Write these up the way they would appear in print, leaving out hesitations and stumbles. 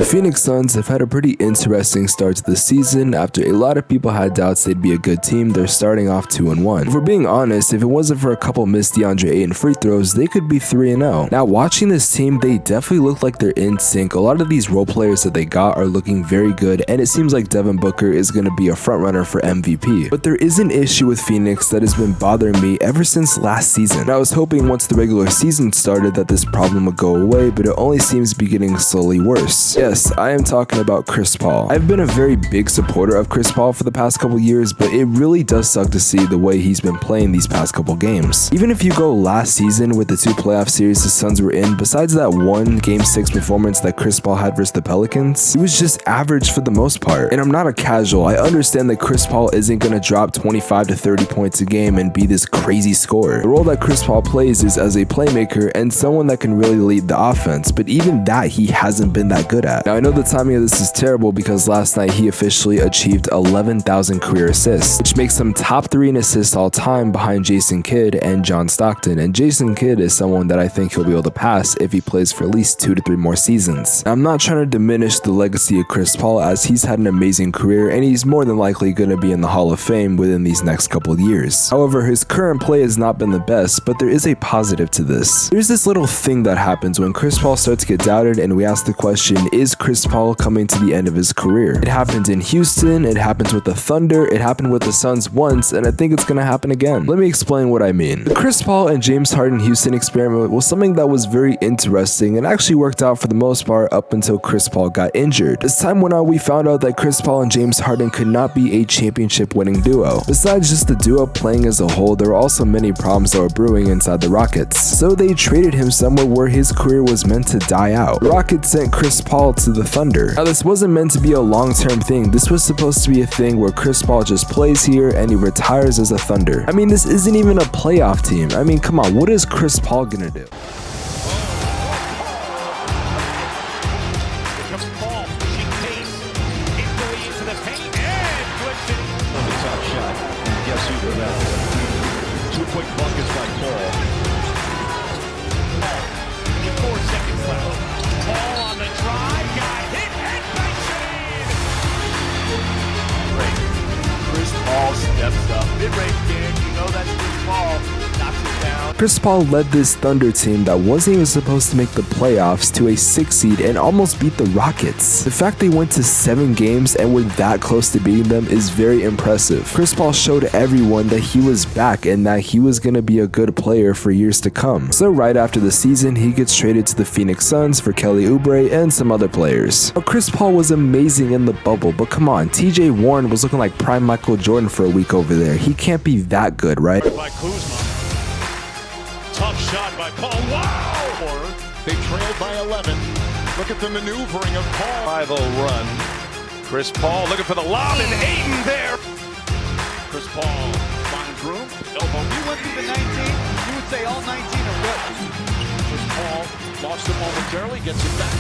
Phoenix Suns have had a pretty interesting start to the season. After a lot of people had doubts they'd be a good team, they're starting off 2-1. If we're being honest, if it wasn't for a couple missed DeAndre Ayton free throws, they could be 3-0. Now, watching this team, they definitely look like they're in sync. A lot of these role players that they got are looking very good, and it seems like Devin Booker is going to be a front runner for MVP. But there is an issue with Phoenix that has been bothering me ever since last season. I was hoping once the regular season started that this problem would go away, but it only seems to be getting slowly worse. Yes, I am talking about Chris Paul. I've been a very big supporter of Chris Paul for the past couple years, but it really does suck to see the way he's been playing these past couple games. Even if you go last season with the 2 playoff series the Suns were in, besides that one Game 6 performance that Chris Paul had versus the Pelicans, he was just average for the most part. And I'm not a casual. I understand that Chris Paul isn't going to drop 25 to 30 points a game and be this crazy scorer. The role that Chris Paul plays is as a playmaker and someone that can really lead the offense, but even that he hasn't been that good at. Now, I know the timing of this is terrible because last night he officially achieved 11,000 career assists, which makes him top 3 in assists all time behind Jason Kidd and John Stockton. And Jason Kidd is someone that I think he'll be able to pass if he plays for at least 2 to 3 more seasons. Now, I'm not trying to diminish the legacy of Chris Paul, as he's had an amazing career and he's more than likely going to be in the Hall of Fame within these next couple of years. However, his current play has not been the best, but there is a positive to this. There's this little thing that happens when Chris Paul starts to get doubted and we ask the question, is Chris Paul coming to the end of his career? It happened in Houston, it happens with the Thunder, it happened with the Suns once, and I think it's going to happen again. Let me explain what I mean. The Chris Paul and James Harden Houston experiment was something that was very interesting and actually worked out for the most part up until Chris Paul got injured. As time went on, we found out that Chris Paul and James Harden could not be a championship winning duo. Besides just the duo playing as a whole, there were also many problems that were brewing inside the Rockets. So they traded him somewhere where his career was meant to die out. The Rockets sent Chris Paul to the Thunder. Now, this wasn't meant to be a long-term thing. This was supposed to be a thing where Chris Paul just plays here and he retires as a Thunder. I mean, this isn't even a playoff team. I mean, come on, what is Chris Paul gonna do? Quick buckets by Paul. 4 seconds left. Paul on the drive, got hit, and by Shane. Great. Chris Paul steps up. Mid-range game, you know that's Chris Paul. Knocks it down. Chris Paul led this Thunder team that wasn't even supposed to make the playoffs to a 6 seed and almost beat the Rockets. The fact they went to 7 games and were that close to beating them is very impressive. Chris Paul showed everyone that he was back and that he was going to be a good player for years to come. So right after the season, he gets traded to the Phoenix Suns for Kelly Oubre and some other players. Now, Chris Paul was amazing in the bubble, but come on, TJ Warren was looking like prime Michael Jordan for a week over there. He can't be that good, right? By Kuzma. Tough shot by Paul. Wow! They trailed by 11. Look at the maneuvering of Paul. 5-0 run. Chris Paul looking for the lob and Ayton there. Chris Paul finds room. Elbow. You went through the 19, you would say all 19 are good. Chris Paul lost it momentarily, gets it back.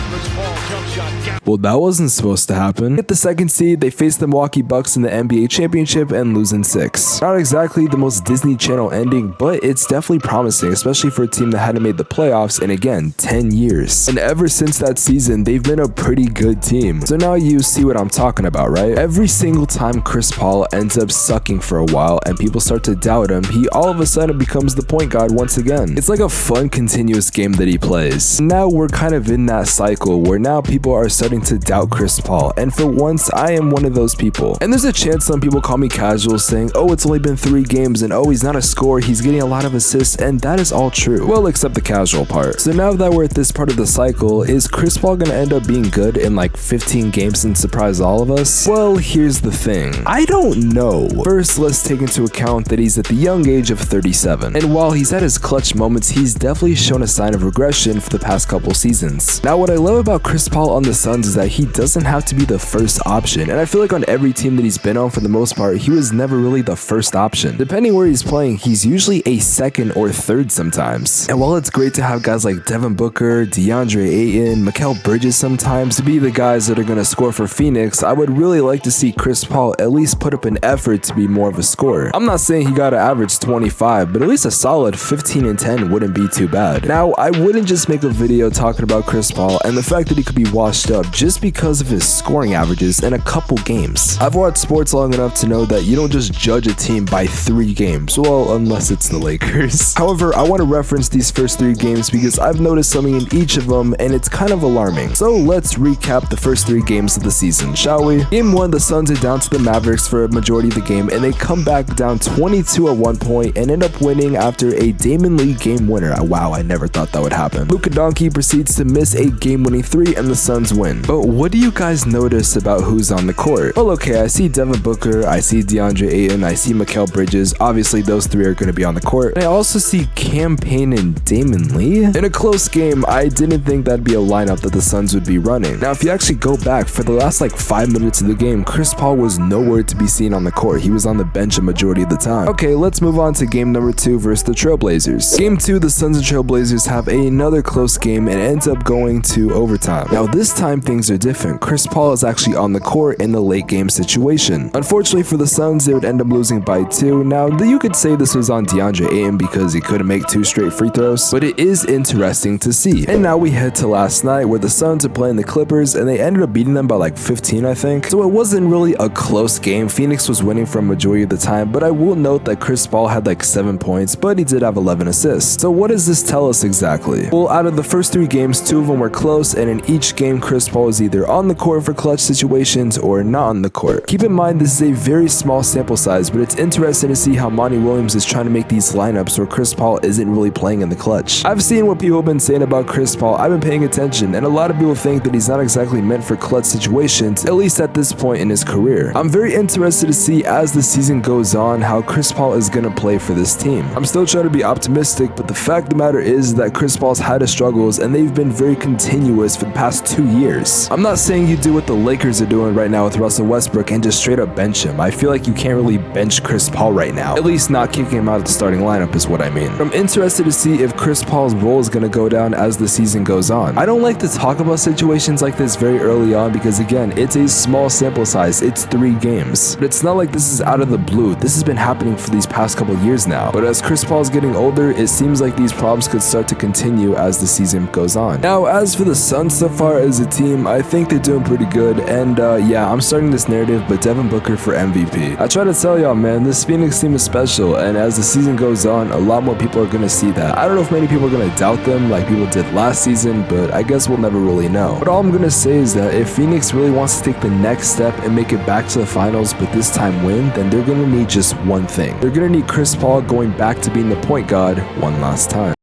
Chris Paul jump shot. Well, that wasn't supposed to happen. Get the 2nd seed, they face the Milwaukee Bucks in the NBA championship and lose in 6. Not exactly the most Disney Channel ending, but it's definitely promising, especially for a team that hadn't made the playoffs in, again, 10 years. And ever since that season, they've been a pretty good team. So now you see what I'm talking about, right? Every single time Chris Paul ends up sucking for a while and people start to doubt him, he all of a sudden becomes the point guard once again. It's like a fun, continuous game that he plays. Now we're kind of in that cycle where now people are starting to doubt Chris Paul, and for once I am one of those people. And there's a chance some people call me casual, saying, oh, it's only been 3 games and oh, he's not a scorer, he's getting a lot of assists, and that is all true. Well, except the casual part. So now that we're at this part of the cycle, is Chris Paul gonna end up being good in like 15 games and surprise all of us? Well, here's the thing. I don't know. First, let's take into account that he's at the young age of 37. And while he's at his clutch moments, he's definitely shown a sign of regression for the past couple seasons. Now, what I love about Chris Chris Paul on the Suns is that he doesn't have to be the first option, and I feel like on every team that he's been on for the most part, he was never really the first option. Depending where he's playing, he's usually a second or third sometimes. And while it's great to have guys like Devin Booker, DeAndre Ayton, Mikal Bridges sometimes to be the guys that are going to score for Phoenix, I would really like to see Chris Paul at least put up an effort to be more of a scorer. I'm not saying he got to average 25, but at least a solid 15 and 10 wouldn't be too bad. Now, I wouldn't just make a video talking about Chris Paul and the fact that he could be washed up just because of his scoring averages in a couple games. I've watched sports long enough to know that you don't just judge a team by 3 games, well, unless it's the Lakers. However, I want to reference these first 3 games because I've noticed something in each of them and it's kind of alarming. So let's recap the first 3 games of the season, shall we? Game 1, the Suns are down to the Mavericks for a majority of the game and they come back down 22 at one point and end up winning after a Damon Lee game winner. Wow, I never thought that would happen. Luka Doncic proceeds to miss a game-winning 3 and the Suns win. But what do you guys notice about who's on the court? Well, okay, I see Devin Booker, I see DeAndre Ayton, I see Mikal Bridges. Obviously, those 3 are going to be on the court. And I also see Cam Payne and Damon Lee. In a close game, I didn't think that'd be a lineup that the Suns would be running. Now, if you actually go back, for the last like 5 minutes of the game, Chris Paul was nowhere to be seen on the court. He was on the bench a majority of the time. Okay, let's move on to game number 2 versus the Trailblazers. Game 2, the Suns and Trailblazers have another close game and ends up going to overtime. Now, this time things are different. Chris Paul is actually on the court in the late game situation. Unfortunately for the Suns, they would end up losing by 2. Now, you could say this was on DeAndre Ayton because he couldn't make 2 straight free throws, but it is interesting to see. And now we head to last night where the Suns are playing the Clippers and they ended up beating them by like 15, I think. So it wasn't really a close game. Phoenix was winning for a majority of the time, but I will note that Chris Paul had like 7 points, but he did have 11 assists. So what does this tell us exactly? Well, out of the first 3 games, 2 of them were close, and in each game, Chris Paul is either on the court for clutch situations or not on the court. Keep in mind, this is a very small sample size, but it's interesting to see how Monty Williams is trying to make these lineups where Chris Paul isn't really playing in the clutch. I've seen what people have been saying about Chris Paul. I've been paying attention, and a lot of people think that he's not exactly meant for clutch situations, at least at this point in his career. I'm very interested to see as the season goes on how Chris Paul is going to play for this team. I'm still trying to be optimistic, but the fact of the matter is that Chris Paul's had his struggles, and they've been very continuous for the past 2 years. I'm not saying you do what the Lakers are doing right now with Russell Westbrook and just straight up bench him. I feel like you can't really bench Chris Paul right now. At least not kicking him out of the starting lineup is what I mean. I'm interested to see if Chris Paul's role is going to go down as the season goes on. I don't like to talk about situations like this very early on because again, it's a small sample size. It's 3 games. But it's not like this is out of the blue. This has been happening for these past couple years now. But as Chris Paul's getting older, it seems like these problems could start to continue as the season goes on. Now, as for the Suns so far as a team, I think they're doing pretty good. And yeah, I'm starting this narrative, but Devin Booker for MVP. I try to tell y'all, man, this Phoenix team is special. And as the season goes on, a lot more people are going to see that. I don't know if many people are going to doubt them like people did last season, but I guess we'll never really know. But all I'm going to say is that if Phoenix really wants to take the next step and make it back to the finals, but this time win, then they're going to need just one thing. They're going to need Chris Paul going back to being the point guard one last time.